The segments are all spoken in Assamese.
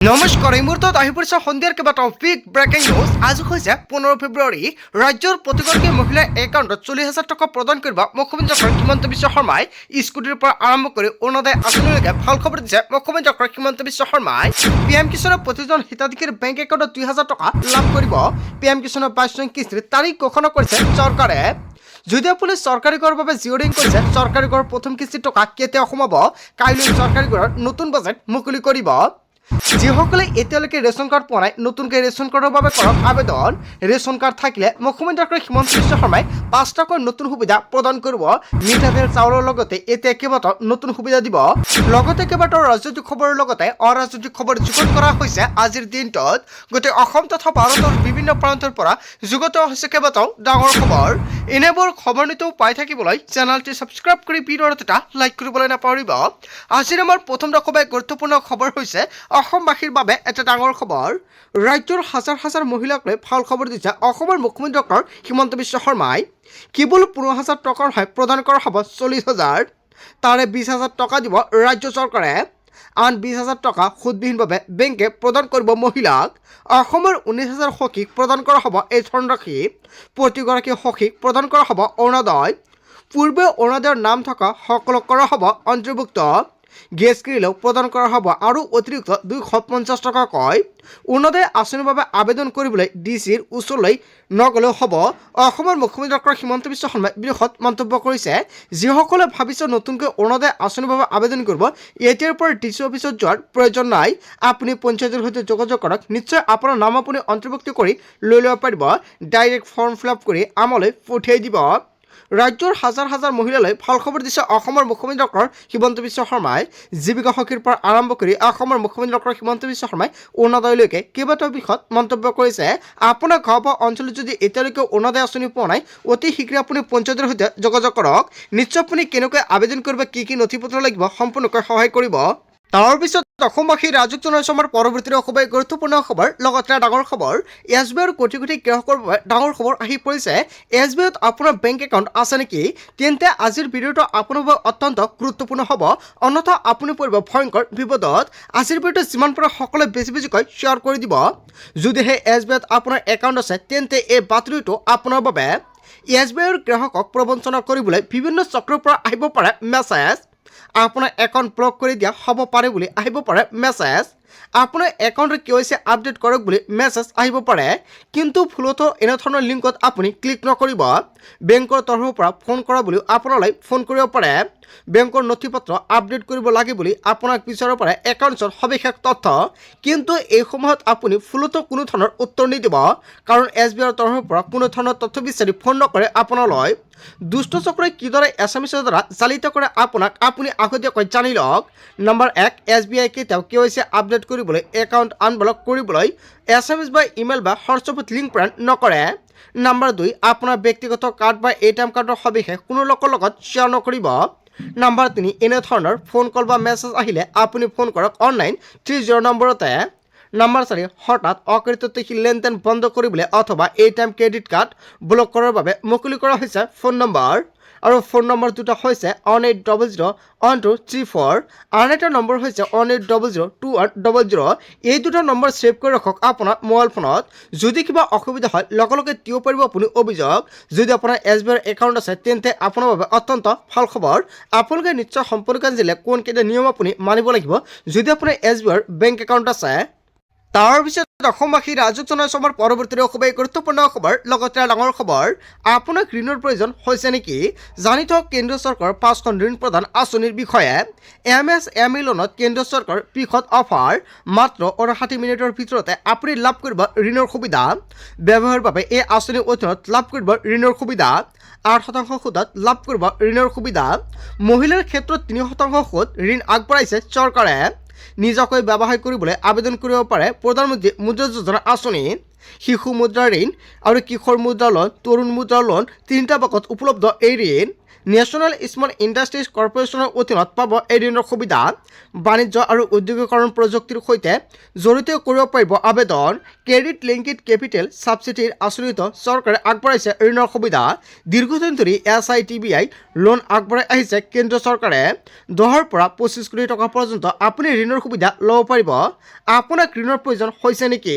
নমস্কাৰ এই মুহূৰ্তত আহি পৰিছে সন্ধিয়াৰ কেইবাটাও বিগ ব্ৰেকিং নিউজ। আজি হৈছে 15 ফেব্ৰুৱাৰী। ৰাজ্যৰ প্ৰতিগৰাকী মহিলাৰ একাউণ্টত 40,000 টকা প্ৰদান কৰিব মুখ্যমন্ত্ৰী ডক্টৰ হিমন্ত বিশ্ব শৰ্মাই। স্কুটিৰ পৰা আৰম্ভ কৰি অৰুণোদয় আঁচনিলৈকে ভাল খবৰ দিছে মুখ্যমন্ত্ৰী ডক্টৰ হিমন্ত বিশ্ব শৰ্মাই। পিএম কিষাণৰ প্ৰতিজন হিতাধিকাৰীৰ বেংক একাউণ্টত 2,000 টকা লাভ কৰিব। পিএম কিষাণৰ 22 নং কিস্তিৰ তাৰিখ ঘোষণা কৰিছে চৰকাৰে। যদি আপুনি চৰকাৰী ঘৰৰ বাবে জিঅ'ৰিং কৰিছে, চৰকাৰী ঘৰৰ প্ৰথম কিস্তিৰ টকা কেতিয়া সোমাব? কাইলৈ চৰকাৰী ঘৰৰ নতুন বাজেট মুকলি কৰিব। যিসকলে এতিয়ালৈকে ৰেচন কাৰ্ড পোৱা নাই, নতুনকৈ ৰেচন কাৰ্ডৰ বাবে কৰক আবেদন। ৰেচন কাৰ্ড থাকিলে মুখ্যমন্ত্ৰী ডক্টৰ হিমন্ত বিশ্ব শৰ্মাই 5টাকৈ নতুন সুবিধা প্ৰদান কৰিব। মিঠাতেল চাউলৰ লগতে এতিয়া কেইবাটাও নতুন সুবিধা দিব। লগতে কেইবাটাও ৰাজনৈতিক খবৰৰ লগতে অৰাজনৈতিক খবৰ যুগুত কৰা হৈছে আজিৰ দিনটোত। গোটেই অসম তথা ভাৰতৰ বিভিন্ন প্ৰান্তৰ পৰা যুগুত হৈছে কেইবাটাও ডাঙৰ খবৰ। এনেবোৰ খবৰ নিতৌ পাই থাকিবলৈ চেনেলটি ছাবস্ক্ৰাইব কৰি ভিডিঅ'ত এটা লাইক কৰিবলৈ নাপাহৰিব। আজিৰ আমাৰ প্ৰথম খুবেই গুৰুত্বপূৰ্ণ খবৰ হৈছে অসমবাসীৰ বাবে এটা ডাঙৰ খবৰ। ৰাজ্যৰ হাজাৰ হাজাৰ মহিলাক লৈ ভাল খবৰ দিছে অসমৰ মুখ্যমন্ত্ৰী ডক্টৰ হিমন্ত বিশ্ব শৰ্মাই। কেৱল 15,000 টকাৰ সহায় প্ৰদান কৰা হ'ব 40,000, তাৰে 20,000 টকা দিব ৰাজ্য চৰকাৰে। আন 20,000 টকা সুদবিহীনভাৱে বেংকে প্ৰদান কৰিব মহিলাক। অসমৰ 19,000 সখীক প্ৰদান কৰা হ'ব এই ধনৰাশি। প্ৰতিগৰাকী সখীক প্ৰদান কৰা হ'ব অৰুণোদয়। পূৰ্বে অৰুণোদয়ৰ নাম থকা সকলক কৰা হ'ব অন্তৰ্ভুক্ত। গেছ কিনিলেও প্ৰদান কৰা হ'ব আৰু অতিৰিক্ত 250 টকাকৈ। অৰুণোদয় আঁচনিৰ বাবে আবেদন কৰিবলৈ ডিচিৰ ওচৰলৈ নগ'লেও হ'ব। অসমৰ মুখ্যমন্ত্ৰী ডক্টৰ হিমন্ত বিশ্ব শৰ্মাই বিদেশত মন্তব্য কৰিছে, যিসকলে ভাবিছে নতুনকৈ অৰুণোদয় আঁচনিৰ বাবে আবেদন কৰিব, এতিয়াৰ পৰা ডিচি অফিচত যোৱাৰ প্ৰয়োজন নাই। আপুনি পঞ্চায়তৰ সৈতে যোগাযোগ কৰক, নিশ্চয় আপোনাৰ নাম আপুনি অন্তৰ্ভুক্ত কৰি লৈ ল'ব পাৰিব। ডাইৰেক্ট ফৰ্ম ফিল আপ কৰি আমালৈ পঠিয়াই দিব। ৰাজ্যৰ হাজাৰ হাজাৰ মহিলালৈ ভাল খবৰ দিছে অসমৰ মুখ্যমন্ত্ৰী ডক্টৰ হিমন্ত বিশ্ব শৰ্মাই। জীৱিকা সখীৰ পৰা আৰম্ভ কৰি অসমৰ মুখ্যমন্ত্ৰী ডক্টৰ হিমন্ত বিশ্ব শৰ্মাই অৰুণোদয়লৈকে কেইবাটাও বিষয়ত মন্তব্য কৰিছে। আপোনাৰ গাঁও বা অঞ্চলত যদি এতিয়ালৈকে অৰুণোদয় আঁচনি পোৱা নাই, অতি শীঘ্ৰে আপুনি পঞ্চায়তৰ সৈতে যোগাযোগ কৰক। নিশ্চয় আপুনি কেনেকৈ আবেদন কৰিব, কি নথি পত্ৰ লাগিব, সম্পূৰ্ণকৈ সহায় কৰিব। তাৰ পিছত অসমবাসীৰ ৰাজক জনাইছো আমাৰ পৰৱৰ্তী খুবেই গুৰুত্বপূৰ্ণ খবৰ, লগতে ডাঙৰ খবৰ। SBIৰ কোটি কোটি গ্ৰাহকৰ বাবে ডাঙৰ খবৰ আহি পৰিছে। SBIত আপোনাৰ বেংক একাউণ্ট আছে নেকি? তেন্তে আজিৰ ভিডিঅ'টো আপোনাৰ বাবে অত্যন্ত গুৰুত্বপূৰ্ণ হ'ব, অন্যথা আপুনি পৰিব ভয়ংকৰ বিপদত। আজিৰ ভিডিঅ'টো যিমান পাৰে সকলোৱে বেছিকৈ শ্বেয়াৰ কৰি দিব। যদিহে SBIত আপোনাৰ একাউণ্ট আছে, তেন্তে এই বাতৰিটো আপোনাৰ বাবে। SBIৰ গ্ৰাহকক প্ৰবঞ্চনা কৰিবলৈ বিভিন্ন চক্ৰৰ পৰা আহিব পাৰে মেছেজ। আপোনাৰ একাউণ্ট ব্লক কৰি দিয়া হ'ব পাৰে বুলি আহিব পাৰে মেছেজ। আপোনাৰ একাউণ্টৰ KYC আপডেট কৰক বুলি মেছেজ আহিব পাৰে, কিন্তু ভুলতো এনেধৰণৰ লিংকত আপুনি ক্লিক নকৰিব। বেংকৰ তৰফৰ পৰা ফোন কৰা বুলিও আপোনালৈ ফোন কৰিব পাৰে। বেংকৰ নথি পত্ৰ আপডেট কৰিব লাগে বুলি আপোনাক বিচৰাব পাৰে একাউণ্টৰ সবিশেষ তথ্য, কিন্তু এই সময়ত আপুনি ভুলতো কোনো ধৰণৰ উত্তৰ নিদিব, কাৰণ SBIৰ তৰফৰ পৰা কোনো ধৰণৰ তথ্য বিচাৰি ফোন নকৰে আপোনালৈ। দুষ্ট চক্ৰই কিদৰে SMS-ৰ দ্বাৰা চালিত কৰে আপোনাক আপুনি আগতীয়াকৈ জানি লওক। নম্বৰ 1, SBI কেতিয়াও KYC আপডেট কৰিবলৈ, একাউণ্ট আনব্লক কৰিবলৈ SMS বা ইমেইল বা হোৱাটছএপত লিংক প্ৰেৰণ নকৰে। নম্বৰ 2, আপোনাৰ ব্যক্তিগত কাৰ্ড বা ATM কাৰ্ডৰ সবিশেষ কোনো লোকৰ লগত শ্বেয়াৰ নকৰিব। নম্বৰ 3, এনেধৰণৰ ফোন কল বা মেছেজ আহিলে আপুনি ফোন কৰক অনলাইন 30 নম্বৰতে। নম্বৰ 4, হঠাৎ অকৃতজ্ঞ লেনদেন বন্ধ কৰিবলৈ অথবা ATM ক্ৰেডিট কাৰ্ড ব্লক কৰাৰ বাবে মুকলি কৰা হৈছে ফোন নম্বৰ। আৰু ফোন নম্বৰ দুটা হৈছে 18001234, আন এটা নম্বৰ হৈছে 18002100। এই দুটা নম্বৰ ছেভ কৰি ৰাখক আপোনাৰ মোবাইল ফোনত। যদি কিবা অসুবিধা হয় লগে লগে দিব পাৰিব আপুনি অভিযোগ। যদি আপোনাৰ SBIৰ একাউণ্ট আছে, তেন্তে আপোনাৰ বাবে অত্যন্ত ভাল খবৰ। আপোনালোকে নিশ্চয় সম্পূৰ্ণকৈ জানিলে কোনকেইটা নিয়ম আপুনি মানিব লাগিব যদি আপোনাৰ SBIৰ বেংক একাউণ্ট আছে। তাৰপিছত অসমবাসী ৰাজক জনাইছো আমাৰ পৰৱৰ্তী খুবেই গুৰুত্বপূৰ্ণ খবৰ, লগতে ডাঙৰ খবৰ। আপোনাক ঋণৰ প্ৰয়োজন হৈছে নেকি? জানি থওক কেন্দ্ৰীয় চৰকাৰৰ 5খন ঋণ প্ৰদান আঁচনিৰ বিষয়ে। MSME লোনত কেন্দ্ৰীয় চৰকাৰৰ বৃহৎ অফাৰ। মাত্ৰ 59 মিনিটৰ ভিতৰতে আপুনি লাভ কৰিব ঋণৰ সুবিধা। ব্যৱসায়ৰ বাবে এই আঁচনিৰ অধীনত লাভ কৰিব ঋণৰ সুবিধা। 8% সুদত লাভ কৰিব ঋণৰ সুবিধা। মহিলাৰ ক্ষেত্ৰত 3% সুদ ঋণ আগবঢ়াইছে চৰকাৰে। নিজাকৈ ব্যৱসায় কৰিবলৈ আবেদন কৰিব পাৰে প্ৰধানমন্ত্ৰী মুদ্ৰা যোজনা আঁচনি। শিশু মুদ্ৰা ঋণ আৰু কিশোৰ মুদ্ৰা লোন, তৰুণ মুদ্ৰা লোন, 3টা ভাগত উপলব্ধ এই ঋণ। নেশ্যনেল স্মল ইণ্ডাষ্ট্ৰিজ কৰ্পৰেশ্যনৰ অধীনত পাব এই ঋণৰ সুবিধা। বাণিজ্য আৰু উদ্যোগীকৰণ প্ৰযুক্তিৰ সৈতে জড়িত কৰিব পাৰিব আবেদন। ক্ৰেডিট লিংকড কেপিটেল ছাবচিডিৰ আঁচনিত চৰকাৰে আগবঢ়াইছে ঋণৰ সুবিধা। দীৰ্ঘদিন ধৰি SITBI লোন আগবঢ়াই আহিছে কেন্দ্ৰীয় চৰকাৰে। 10ৰ পৰা 25 কোটি টকা পৰ্যন্ত আপুনি ঋণৰ সুবিধা ল'ব পাৰিব। আপোনাক ঋণৰ প্ৰয়োজন হৈছে নেকি?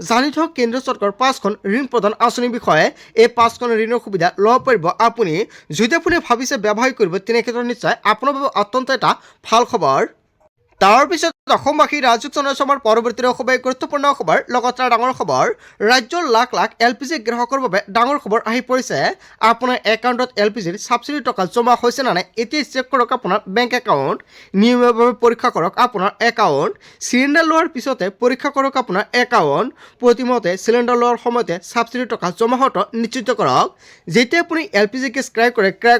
জানি থওক কেন্দ্ৰীয় চৰকাৰৰ 5খন ঋণ প্ৰদান আঁচনিৰ বিষয়ে। এই 5খন ঋণৰ সুবিধা ল'ব পাৰিব আপুনি। যদি আপুনি ভাবিছে ব্যৱসায় কৰিব তেনে ক্ষেত্ৰত নিশ্চয় আপোনাৰ বাবে অত্যন্ত এটা ভাল খবৰ। তাৰ পিছত অসমবাসী ৰাজুক জনাইছো আমাৰ পৰৱৰ্তী খুবেই গুৰুত্বপূৰ্ণ খবৰ, লগতে ডাঙৰ খবৰ। ৰাজ্যৰ লাখ লাখ LPG গ্ৰাহকৰ বাবে ডাঙৰ খবৰ আহি পৰিছে। আপোনাৰ একাউণ্টত LPGৰ ছাবচিডিৰ টকা জমা হৈছে নে নাই এতিয়া চেক কৰক আপোনাৰ বেংক একাউণ্ট। নিয়মীয়াভাৱে পৰীক্ষা কৰক আপোনাৰ একাউণ্ট। চিলিণ্ডাৰ লোৱাৰ পিছতে পৰীক্ষা কৰক আপোনাৰ একাউণ্ট। প্ৰতিমাহতে চিলিণ্ডাৰ লোৱাৰ সময়তে ছাবচিডিৰ টকা জমা হোৱাটো নিশ্চিত কৰক। যেতিয়া আপুনি LPG গেছ ক্ৰয়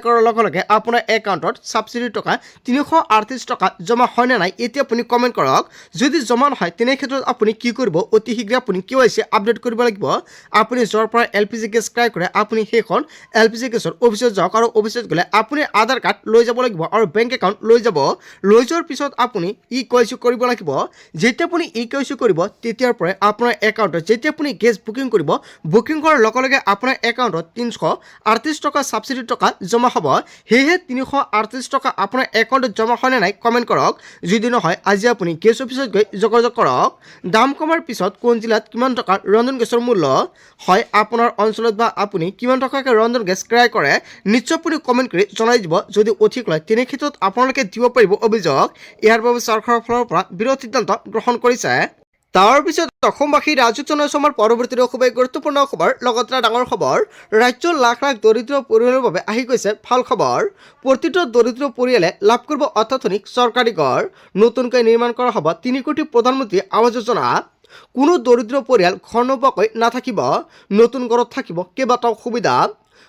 কৰাৰ লগে লগে আপোনাৰ একাউণ্টত ছাবচিডিৰ টকা 338 টকা জমা হয়নে নাই এতিয়া আপুনি কমেণ্ট কৰক। যদি জমা নহয় তেনে ক্ষেত্ৰত আপুনি কি কৰিব, অতি শীঘ্ৰে আপুনি KYC আপডেট কৰিব লাগিব। আপুনি য'ৰ পৰা LPG গেছ ক্ৰয় কৰে আপুনি সেইখন LPG গেছৰ অফিচত যাওক আৰু অফিচত গ'লে আপুনি আধাৰ কাৰ্ড লৈ যাব লাগিব আৰু বেংক একাউণ্ট লৈ যাব। লৈ যোৱাৰ পিছত আপুনি KYC কৰিব লাগিব। যেতিয়া আপুনি KYC কৰিব তেতিয়াৰ পৰাই আপোনাৰ একাউণ্টত যেতিয়া আপুনি গেছ বুকিং কৰিব, বুকিং কৰাৰ লগে লগে আপোনাৰ একাউণ্টত 338 টকা ছাবচিডিৰ টকা জমা হ'ব। সেয়েহে 338 টকা আপোনাৰ একাউণ্টত জমা হয়নে নাই কমেণ্ট কৰক। যদি নহয় আজি আপুনি গেছ অফিচত গৈ যোগাযোগ কৰক। দাম কমাৰ পিছত কোন জিলাত কিমান টকাৰ ৰন্ধন গেছৰ মূল্য হয় আপোনাৰ অঞ্চলত বা আপুনি কিমান টকাকৈ ৰন্ধন গেছ ক্ৰয় কৰে নিশ্চয় আপুনি কমেণ্ট কৰি জনাই দিব। যদি অধিক লয় তেনে ক্ষেত্ৰত আপোনালোকে দিব পাৰিব অভিযোগ। ইয়াৰ বাবে চৰকাৰৰ ফালৰ পৰা বিৰোধ সিদ্ধান্ত গ্ৰহণ কৰিছে। তাৰ পিছত অসমবাসী ৰাজুক জনাইছো আমাৰ পৰৱৰ্তী খুবেই গুৰুত্বপূৰ্ণ খবৰ, লগতে ডাঙৰ খবৰ। ৰাজ্যৰ লাখ লাখ দৰিদ্ৰ পৰিয়ালৰ বাবে আহি গৈছে ভাল খবৰ। প্ৰতিটো দৰিদ্ৰ পৰিয়ালে লাভ কৰিব অত্যাধুনিক চৰকাৰী ঘৰ। নতুনকৈ নিৰ্মাণ কৰা হ'ব 3 কোটি প্ৰধানমন্ত্ৰী আৱাস যোজনা। কোনো দৰিদ্ৰ পৰিয়াল ঘৰ নোপোৱাকৈ নাথাকিব। নতুন ঘৰত থাকিব কেইবাটাও সুবিধা।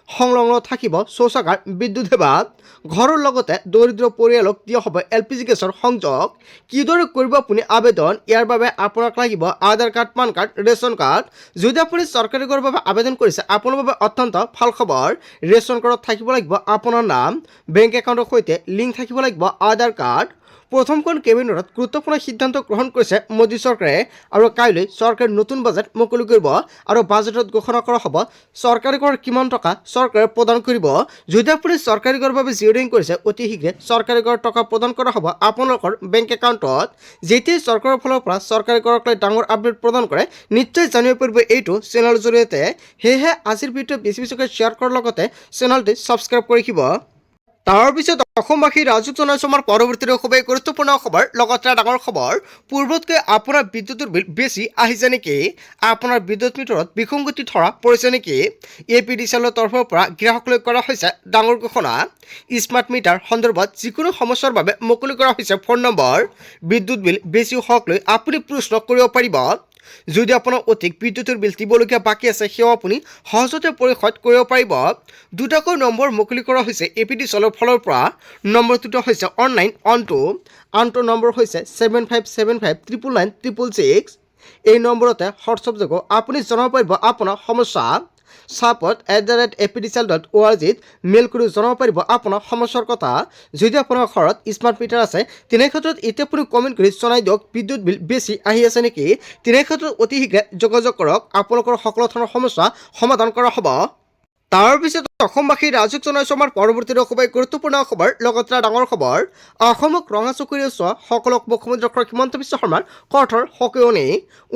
সংলগ্ন থাকিব শৌচাগাৰ, বিদ্যুৎ সেৱা। ঘৰৰ লগতে দৰিদ্ৰ পৰিয়ালক দিয়া হ'ব LPG গেছৰ সংযোগ। কিদৰে কৰিব আপুনি আবেদন? ইয়াৰ বাবে আপোনাক লাগিব Aadhaar card, PAN card, ration card. যদি আপুনি চৰকাৰী ঘৰৰ বাবে আবেদন কৰিছে আপোনাৰ বাবে অত্যন্ত ভাল খবৰ। ৰেচন কাৰ্ডত থাকিব লাগিব আপোনাৰ নাম, বেংক একাউণ্টৰ সৈতে লিংক থাকিব লাগিব আধাৰ কাৰ্ড। প্ৰথমখন কেবিনেটত গুৰুত্বপূৰ্ণ সিদ্ধান্ত গ্ৰহণ কৰিছে মোদী চৰকাৰে আৰু কাইলৈ চৰকাৰে নতুন বাজেট মুকলি কৰিব আৰু বাজেটত ঘোষণা কৰা হ'ব চৰকাৰী ঘৰ কিমান টকা চৰকাৰে প্ৰদান কৰিব। যদি আপুনি চৰকাৰী ঘৰৰ বাবে জিঅ'ৰিং কৰিছে অতি শীঘ্ৰে চৰকাৰী ঘৰৰ টকা প্ৰদান কৰা হ'ব আপোনালোকৰ বেংক একাউণ্টত। যেতিয়াই চৰকাৰৰ ফালৰ পৰা চৰকাৰী ঘৰক লৈ ডাঙৰ আপডেট প্ৰদান কৰে নিশ্চয় জানিব পাৰিব এইটো চেনেলৰ জৰিয়তে। সেয়েহে আজিৰ ভিডিঅ' বেছি বেছিকৈ শ্বেয়াৰ কৰাৰ লগতে চেনেলটি ছাবস্ক্ৰাইব কৰি ৰাখিব। তাৰপিছত অসমবাসী ৰাজুক জনাইছো আমাৰ পৰৱৰ্তী খুবেই গুৰুত্বপূৰ্ণ খবৰ, লগতে ডাঙৰ খবৰ। পূৰ্বতকৈ আপোনাৰ বিদ্যুতৰ বিল বেছি আহিছে নেকি? আপোনাৰ বিদ্যুৎ মিটাৰত বিসংগতি ধৰা পৰিছে নেকি? APDCLৰ তৰফৰ পৰা গ্ৰাহকলৈ কৰা হৈছে ডাঙৰ ঘোষণা। স্মাৰ্ট মিটাৰ সন্দৰ্ভত যিকোনো সমস্যাৰ বাবে মুকলি কৰা হৈছে ফোন নম্বৰ। বিদ্যুৎ বিল বেছি হওক লৈ আপুনি প্ৰশ্ন কৰিব পাৰিব। যদি আপোনাৰ অধিক বিদ্যুতৰ বিল দিবলগীয়া বাকী আছে সেয়াও আপুনি সহজতে পৰিশোধ কৰিব পাৰিব। দুটাকৈ নম্বৰ মুকলি কৰা হৈছে APDCLৰ ফালৰ পৰা। নম্বৰ দুটা হৈছে অনলাইন অনটো, আনটো নম্বৰ হৈছে 7575999666। এই নম্বৰতে হোৱাটছআপ যোগে আপুনি জনাব পাৰিব আপোনাৰ সমস্যা। support@apdcl.org মেইল কৰি জনাব পাৰিব আপোনাৰ সমস্যাৰ কথা। যদি আপোনাৰ ঘৰত স্মাৰ্ট মিটাৰ আছে তেনে ক্ষেত্ৰত এতিয়া আপুনি কমেণ্ট কৰি জনাই দিয়ক বিদ্যুৎ বিল বেছি আহি আছে নেকি। তেনে ক্ষেত্ৰত অতি শীঘ্ৰে যোগাযোগ কৰক, আপোনালোকৰ সকলো ধৰণৰ সমস্যা সমাধান কৰা হ'ব। তাৰপিছত অসমবাসী ৰাজুক জনাইছো আমাৰ পৰৱৰ্তী খুবেই গুৰুত্বপূৰ্ণ খবৰ, লগতে ডাঙৰ খবৰ। অসমক ৰঙা চকুৰে চোৱা সকলক মুখ্যমন্ত্ৰী ডক্টৰ হিমন্ত বিশ্ব শৰ্মাৰ কঠোৰ সকীয়নি।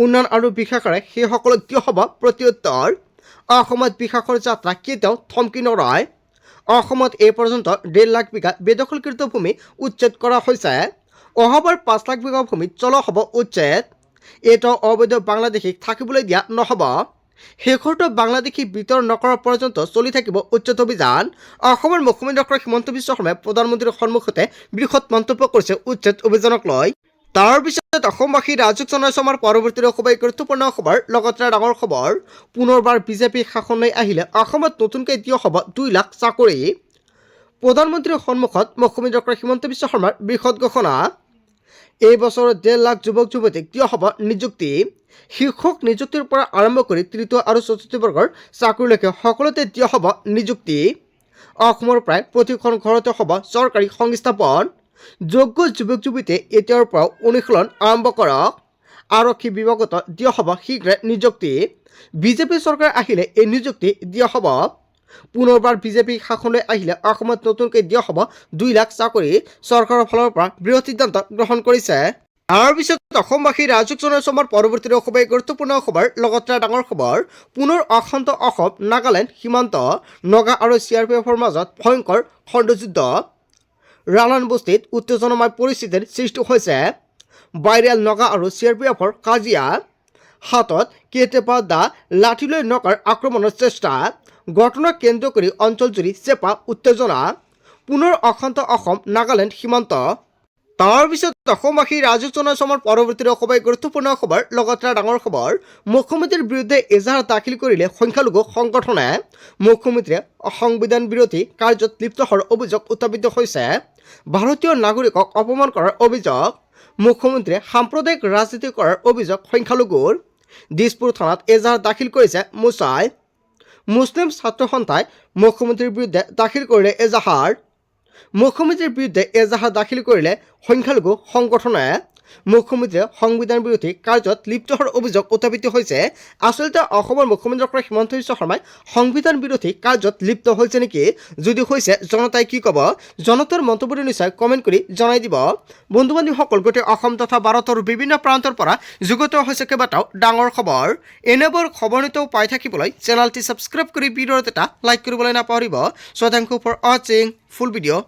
উন্নয়ন আৰু বিকাশৰে সেইসকলক দিয়া হ'ব প্ৰত্যুত্তৰ। অসমত বিকাশৰ যাত্ৰা কেতিয়াও থমকি নৰয়। অসমত এই পৰ্যন্ত 1.5 লাখ বিঘা বেদখলকৃত ভূমি উচ্ছেদ কৰা হৈছে। অহাবাৰ 5 লাখ বিঘা ভূমিত চলোৱা হ'ব উচ্ছেদ। এইটো অবৈধ বাংলাদেশীক থাকিবলৈ দিয়া নহ'ব। শেষৰটো বাংলাদেশী বিতৰণ নকৰা পৰ্যন্ত চলি থাকিব উচ্ছেদ অভিযান। অসমৰ মুখ্যমন্ত্ৰী ডক্টৰ হিমন্ত বিশ্ব শৰ্মাই প্ৰধানমন্ত্ৰীৰ সন্মুখতে বৃহৎ মন্তব্য কৰিছে উচ্ছেদ অভিযানক লৈ। তাৰপিছত অসমবাসী ৰাজুক জনাইছো আমাৰ পৰৱৰ্তী খুবেই গুৰুত্বপূৰ্ণ খবৰ, লগতে ডাঙৰ খবৰ। পুনৰবাৰ বিজেপি শাসনলৈ আহিলে অসমত নতুনকৈ দিয়া হ'ব 2 লাখ চাকৰি। প্ৰধানমন্ত্ৰীৰ সন্মুখত মুখ্যমন্ত্ৰী ডক্টৰ হিমন্ত বিশ্ব শৰ্মাৰ বৃহৎ ঘোষণা। এই বছৰত 1.5 লাখ যুৱক যুৱতীক দিয়া হ'ব নিযুক্তি। শিক্ষক নিযুক্তিৰ পৰা আৰম্ভ কৰি তৃতীয় আৰু চতুৰ্থ বৰ্গৰ চাকৰিলৈকে সকলোতে দিয়া হ'ব নিযুক্তি। অসমৰ প্ৰায় প্ৰতিখন ঘৰতে হ'ব চৰকাৰী সংস্থাপন। যোগ্য যুৱক যুৱতীয়ে এতিয়াৰ পৰা অনুশীলন আৰম্ভ কৰক। আৰক্ষী বিভাগত দিয়া হ'ব শীঘ্ৰে নিযুক্তি। বিজেপি চৰকাৰ আহিলে এই নিযুক্তি দিয়া হ'ব। পুনৰবাৰ বিজেপি শাসনলৈ আহিলে অসমত নতুনকৈ দিয়া হ'ব 2 লাখ চাকৰি। চৰকাৰৰ ফালৰ পৰা বৃহৎ সিদ্ধান্ত গ্ৰহণ কৰিছে। তাৰ পিছত অসমবাসী ৰাজুক জনাইছো আমাৰ পৰৱৰ্তী খুবেই গুৰুত্বপূৰ্ণ খবৰ। লগতে ডাঙৰ খবৰ, পুনৰ অশান্ত অসম নাগালেণ্ড সীমান্ত। নগা আৰু CRPFৰ মাজত ভয়ংকৰ খণ্ডযুদ্ধ। ৰালান বস্তিত উত্তেজনাময় পৰিস্থিতিৰ সৃষ্টি হৈছে। ভাইৰেল নগা আৰু CRPFৰ কাজিয়া। হাতত কেতিয়াবা দা লাঠি লৈ নগাৰ আক্ৰমণৰ চেষ্টা। ঘটনাক কেন্দ্ৰ কৰি অঞ্চলজুৰি চেপা উত্তেজনা। পুনৰ অশান্ত অসম নাগালেণ্ড সীমান্ত। তাৰ পিছত অসমবাসী ৰাজুক জনাইছো আমাৰ পৰৱৰ্তী খুবেই গুৰুত্বপূৰ্ণ খবৰ। লগতে ডাঙৰ খবৰ, মুখ্যমন্ত্ৰীৰ বিৰুদ্ধে এজাহাৰ দাখিল কৰিলে সংখ্যালঘু সংগঠনে। মুখ্যমন্ত্ৰীয়ে সংবিধান বিৰোধী কাৰ্যত লিপ্ত হোৱাৰ অভিযোগ উত্থাপিত হৈছে। ভাৰতীয় নাগৰিকক অপমান কৰাৰ অভিযোগ। মুখ্যমন্ত্ৰীয়ে সাম্প্ৰদায়িক ৰাজনীতি কৰাৰ অভিযোগ সংখ্যালঘুৰ। দিছপুৰ থানাত এজাহাৰ দাখিল কৰিছে মুছাই। মুছলিম ছাত্ৰ সন্থাই মুখ্যমন্ত্ৰীৰ বিৰুদ্ধে দাখিল কৰিলে এজাহাৰ। মুখ্যমন্ত্ৰীৰ বিৰুদ্ধে এজাহাৰ দাখিল কৰিলে সংখ্যালঘু সংগঠনে। মুখ্যমন্ত্ৰীয়ে সংবিধান বিৰোধী কাৰ্যত লিপ্ত হোৱাৰ অভিযোগ উত্থাপিত হৈছে। আচলতে অসমৰ মুখ্যমন্ত্ৰী হিমন্ত বিশ্ব শৰ্মাই সংবিধান বিৰোধী কাৰ্যত লিপ্ত হৈছে নেকি? যদি হৈছে জনতাই কি ক'ব? জনতাৰ মন্তব্য নিশ্চয় কমেণ্ট কৰি জনাই দিব। বন্ধু বান্ধৱীসকল, গোটেই অসম তথা ভাৰতৰ বিভিন্ন প্ৰান্তৰ পৰা যুগুত হৈছে কেইবাটাও ডাঙৰ খবৰ। এনেবোৰ খবৰ নিতৌ পাই থাকিবলৈ চেনেলটি ছাবস্ক্ৰাইব কৰি ভিডিঅ'ত এটা লাইক কৰিবলৈ নাপাহৰিব। চ' থেংক ইউ ফৰ ৱাচিং ফুল ভিডিঅ'।